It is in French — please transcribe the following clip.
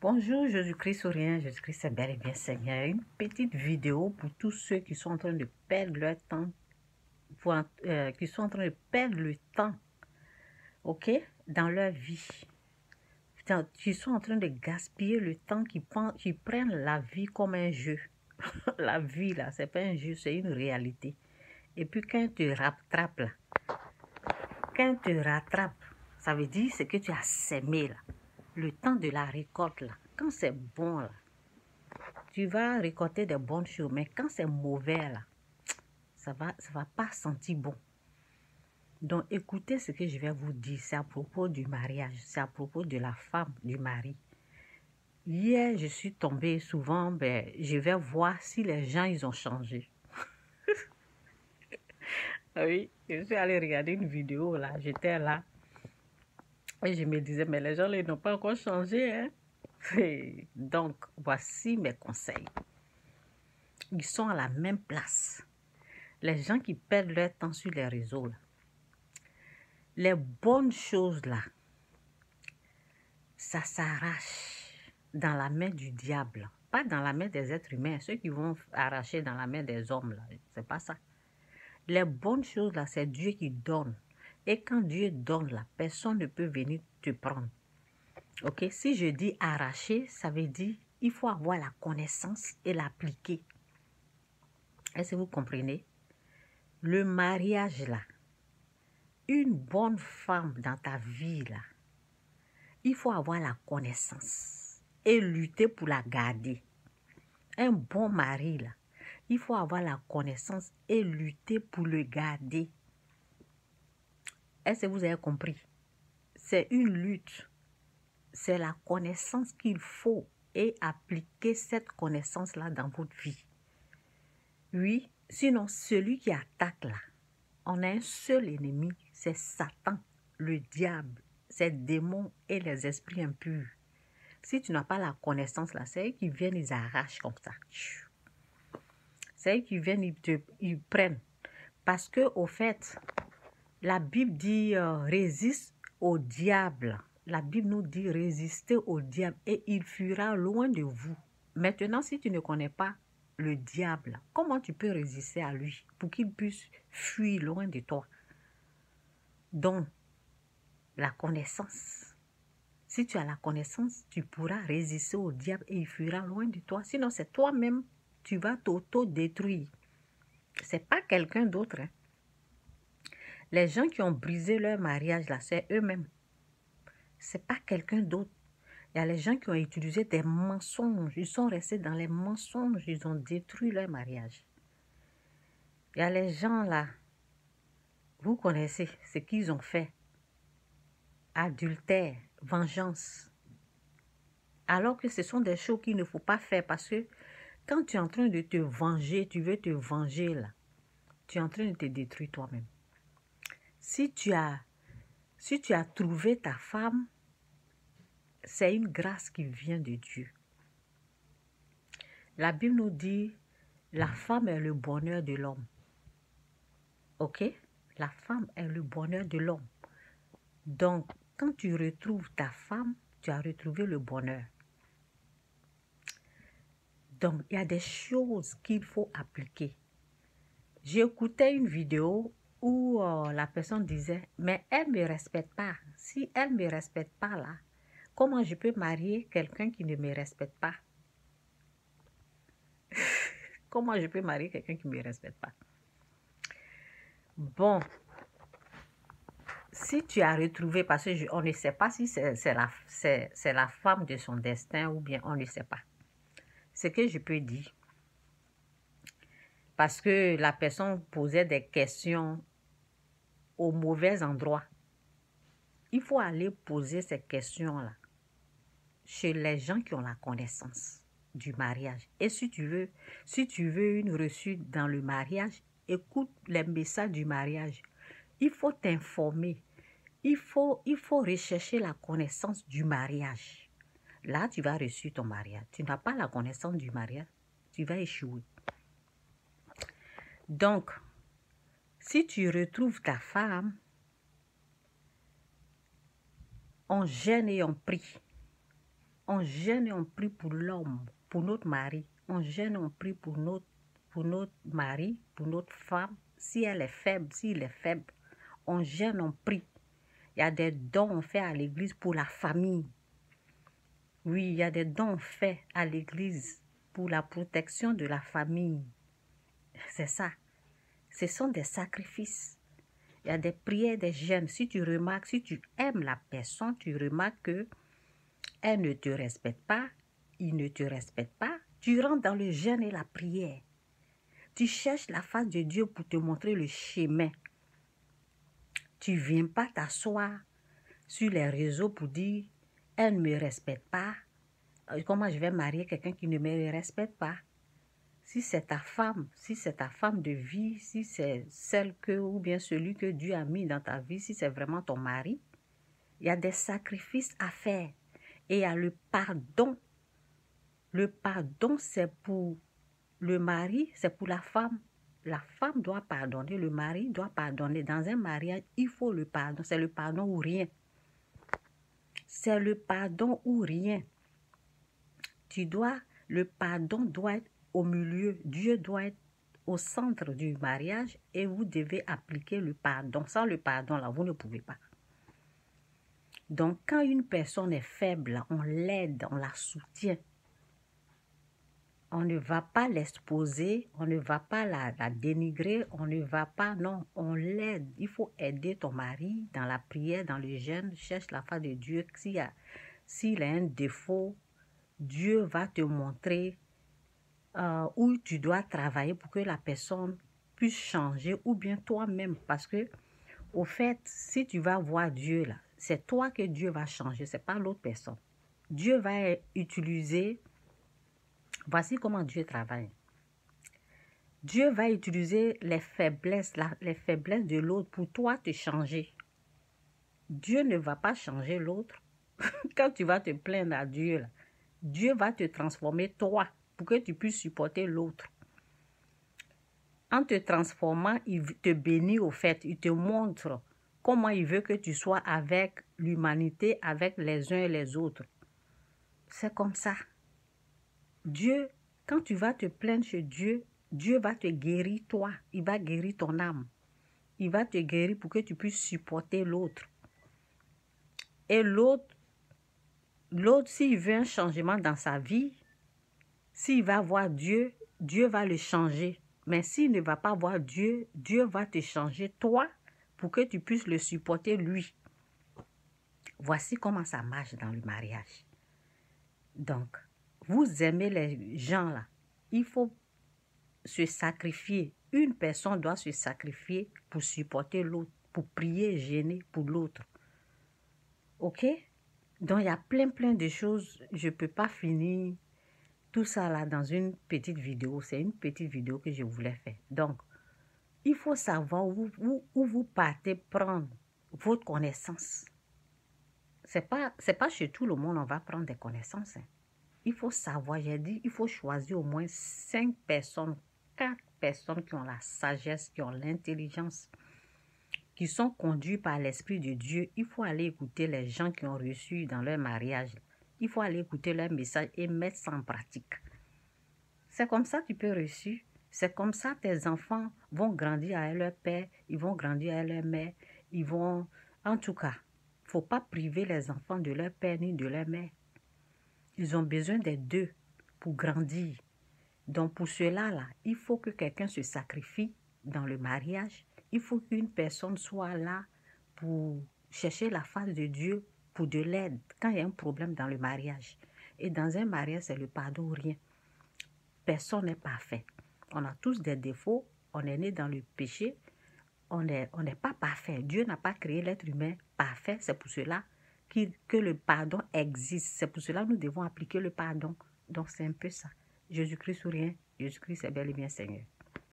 Bonjour, Jésus-Christ ou rien, Jésus-Christ est bel et bien Seigneur. Une petite vidéo pour tous ceux qui sont en train de perdre leur temps, qui sont en train de perdre le temps, ok, dans leur vie. Qui sont en train de gaspiller le temps, qui prennent la vie comme un jeu. La vie, là, c'est pas un jeu, c'est une réalité. Et puis quand tu rattrapes, là, ça veut dire ce que tu as sémé, là. Le temps de la récolte, là, quand c'est bon, là, tu vas récolter des bonnes choses, mais quand c'est mauvais, là, ça va pas sentir bon. Donc, écoutez ce que je vais vous dire. C'est à propos du mariage. C'est à propos de la femme, du mari. Hier, je suis tombée souvent, je vais voir si les gens, ils ont changé. Ah oui, je suis allée regarder une vidéo, là. J'étais là. Et je me disais, mais les gens, ils n'ont pas encore changé, hein. Donc, voici mes conseils. Ils sont à la même place. Les gens qui perdent leur temps sur les réseaux, là. Les bonnes choses, là, ça s'arrache dans la main du diable. Pas dans la main des êtres humains. Ceux qui vont arracher dans la main des hommes, là, c'est pas ça. Les bonnes choses, là, c'est Dieu qui donne. Et quand Dieu donne, là, personne ne peut venir te prendre. Ok? Si je dis arracher, ça veut dire il faut avoir la connaissance et l'appliquer. Est-ce que vous comprenez? Le mariage, là, une bonne femme dans ta vie, là, il faut avoir la connaissance et lutter pour la garder. Un bon mari, là, il faut avoir la connaissance et lutter pour le garder. Est-ce que vous avez compris? C'est une lutte. C'est la connaissance qu'il faut et appliquer cette connaissance-là dans votre vie. Oui, sinon celui qui attaque là, on a un seul ennemi, c'est Satan, le diable, ses démons et les esprits impurs. Si tu n'as pas la connaissance là, c'est eux qui viennent, ils arrachent comme ça. C'est eux qui viennent, ils prennent. Parce que au fait, la Bible dit résiste au diable. La Bible nous dit résister au diable et il fuira loin de vous. Maintenant, si tu ne connais pas le diable, comment tu peux résister à lui pour qu'il puisse fuir loin de toi? Donc, la connaissance. Si tu as la connaissance, tu pourras résister au diable et il fuira loin de toi. Sinon, c'est toi-même, tu vas t'auto-détruire. C'est pas quelqu'un d'autre. Hein. Les gens qui ont brisé leur mariage, là, c'est eux-mêmes. C'est pas quelqu'un d'autre. Il y a les gens qui ont utilisé des mensonges. Ils sont restés dans les mensonges. Ils ont détruit leur mariage. Il y a les gens là, vous connaissez ce qu'ils ont fait. Adultère, vengeance. Alors que ce sont des choses qu'il ne faut pas faire parce que quand tu es en train de te venger, tu veux te venger là, tu es en train de te détruire toi-même. Si tu as trouvé ta femme, c'est une grâce qui vient de Dieu. La Bible nous dit, la femme est le bonheur de l'homme. Ok? La femme est le bonheur de l'homme. Donc, quand tu retrouves ta femme, tu as retrouvé le bonheur. Donc, il y a des choses qu'il faut appliquer. J'ai écouté une vidéo où la personne disait, mais elle ne me respecte pas. Si elle ne me respecte pas là, comment je peux marier quelqu'un qui ne me respecte pas? Comment je peux marier quelqu'un qui ne me respecte pas? Bon, si tu as retrouvé, parce qu'on ne sait pas si c'est la femme de son destin ou bien on ne sait pas. Ce que je peux dire, parce que la personne posait des questions au mauvais endroit. Il faut aller poser ces questions-là chez les gens qui ont la connaissance du mariage. Et si tu veux une reçue dans le mariage, écoute les messages du mariage. Il faut t'informer. Il faut rechercher la connaissance du mariage. Là, tu vas reçu ton mariage. Tu n'as pas la connaissance du mariage, tu vas échouer. Donc, si tu retrouves ta femme, on jeûne et on prie. On jeûne et on prie pour l'homme, pour notre mari. On jeûne et on prie pour notre mari, pour notre femme. Si elle est faible, s'il est faible, on jeûne, on prie. Il y a des dons on fait à l'église pour la famille. Oui, il y a des dons on fait à l'église pour la protection de la famille. C'est ça. Ce sont des sacrifices. Il y a des prières, des jeûnes. Si tu remarques, si tu aimes la personne, tu remarques que elle ne te respecte pas, il ne te respecte pas. Tu rentres dans le jeûne et la prière. Tu cherches la face de Dieu pour te montrer le chemin. Tu ne viens pas t'asseoir sur les réseaux pour dire « elle ne me respecte pas ». Comment je vais marier quelqu'un qui ne me respecte pas? Si c'est ta femme de vie, si c'est celle que, ou bien celui que Dieu a mis dans ta vie, si c'est vraiment ton mari, il y a des sacrifices à faire. Et il y a le pardon. Le pardon, c'est pour le mari, c'est pour la femme. La femme doit pardonner, le mari doit pardonner. Dans un mariage, il faut le pardon. C'est le pardon ou rien. C'est le pardon ou rien. Le pardon doit être au milieu. Dieu doit être au centre du mariage et vous devez appliquer le pardon. Sans le pardon, là, vous ne pouvez pas. Donc, quand une personne est faible, on l'aide, on la soutient. On ne va pas l'exposer, on ne va pas la dénigrer, on ne va pas, non, on l'aide. Il faut aider ton mari dans la prière, dans le jeûne, cherche la face de Dieu. S'il a un défaut, Dieu va te montrer où tu dois travailler pour que la personne puisse changer ou bien toi-même. Parce que, au fait, si tu vas voir Dieu là, c'est toi que Dieu va changer, ce n'est pas l'autre personne. Dieu va utiliser, voici comment Dieu travaille. Dieu va utiliser les faiblesses de l'autre pour toi te changer. Dieu ne va pas changer l'autre. Quand tu vas te plaindre à Dieu, là, Dieu va te transformer toi pour que tu puisses supporter l'autre. En te transformant, il te bénit au fait, il te montre comment il veut que tu sois avec l'humanité, avec les uns et les autres. C'est comme ça. Dieu, quand tu vas te plaindre chez Dieu, Dieu va te guérir toi. Il va guérir ton âme. Il va te guérir pour que tu puisses supporter l'autre. Et l'autre, s'il veut un changement dans sa vie, s'il va voir Dieu, Dieu va le changer. Mais s'il ne va pas voir Dieu, Dieu va te changer toi pour que tu puisses le supporter lui. Voici comment ça marche dans le mariage. Donc, vous aimez les gens là, il faut se sacrifier. Une personne doit se sacrifier pour supporter l'autre, pour prier, gêner pour l'autre. Ok? Donc, il y a plein de choses. Je ne peux pas finir tout ça là dans une petite vidéo. C'est une petite vidéo que je voulais faire. Donc, il faut savoir où vous partez prendre votre connaissance. C'est pas chez tout le monde on va prendre des connaissances. Hein. Il faut savoir, j'ai dit, il faut choisir au moins 5 personnes, 4 personnes qui ont la sagesse, qui ont l'intelligence, qui sont conduits par l'Esprit de Dieu. Il faut aller écouter les gens qui ont reçu dans leur mariage. Il faut aller écouter leur message et mettre ça en pratique. C'est comme ça que tu peux réussir. C'est comme ça que tes enfants vont grandir avec leur père, ils vont grandir avec leur mère, ils vont... En tout cas, il ne faut pas priver les enfants de leur père ni de leur mère. Ils ont besoin des deux pour grandir. Donc pour cela, là, il faut que quelqu'un se sacrifie dans le mariage. Il faut qu'une personne soit là pour chercher la face de Dieu, pour de l'aide quand il y a un problème dans le mariage. Et dans un mariage, c'est le pardon ou rien. Personne n'est parfait. On a tous des défauts. On est né dans le péché. On n'est pas parfait. Dieu n'a pas créé l'être humain parfait. C'est pour cela que le pardon existe. C'est pour cela que nous devons appliquer le pardon. Donc, c'est un peu ça. Jésus-Christ ou rien. Jésus-Christ est bel et bien Seigneur.